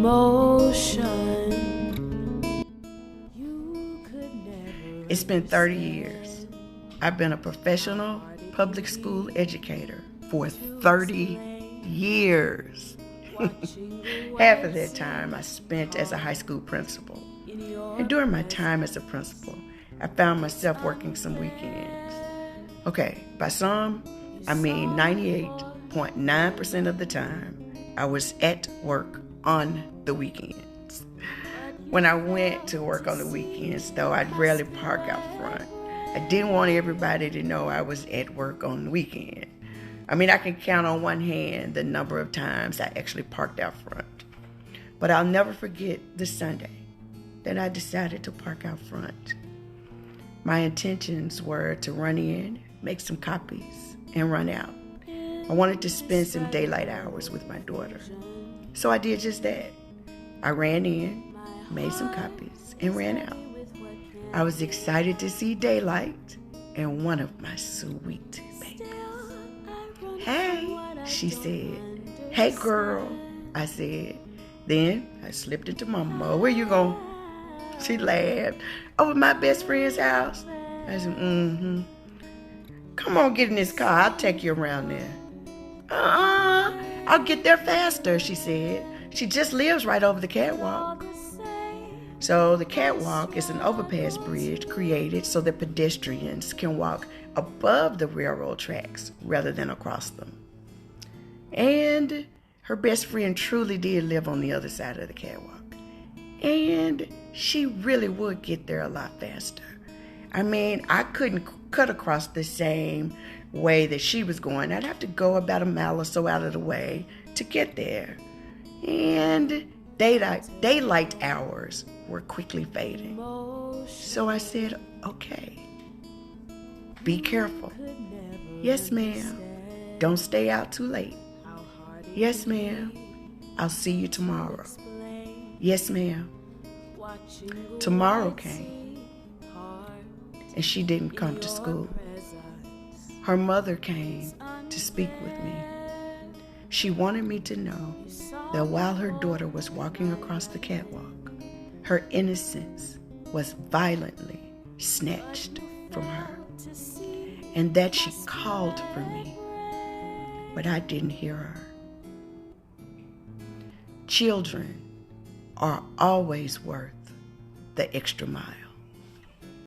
emotion. It's been 30 years. I've been a professional public school educator for 30 years. Half of that time I spent as a high school principal. And during my time as a principal, I found myself working some weekends. Okay, by some, I mean 98.9% of the time, I was at work on the weekends. When I went to work on the weekends, though, I'd rarely park out front. I didn't want everybody to know I was at work on the weekend. I mean, I can count on one hand the number of times I actually parked out front. But I'll never forget the Sunday that I decided to park out front. My intentions were to run in, make some copies, and run out. I wanted to spend some daylight hours with my daughter. So I did just that. I ran in, made some copies, and ran out. I was excited to see daylight and one of my sweet babies. "Hey," she said. "Hey, girl," I said. Then I slipped into Mama. "Where you going?" She laughed. "Over my best friend's house." I said, "Come on, get in this car. I'll take you around there." "I'll get there faster," she said. "She just lives right over the catwalk." So the catwalk is an overpass bridge created so that pedestrians can walk above the railroad tracks rather than across them. And her best friend truly did live on the other side of the catwalk. And she really would get there a lot faster. I mean, I couldn't cut across the same way that she was going. I'd have to go about a mile or so out of the way to get there. And daylight hours were quickly fading. So I said, "Okay, be careful." "Yes, ma'am." "Don't stay out too late." "Yes, ma'am." "I'll see you tomorrow." "Yes, ma'am." Tomorrow came, and she didn't come to school. Her mother came to speak with me. She wanted me to know that while her daughter was walking across the catwalk, her innocence was violently snatched from her, and that she called for me, but I didn't hear her. Children are always worth the extra mile.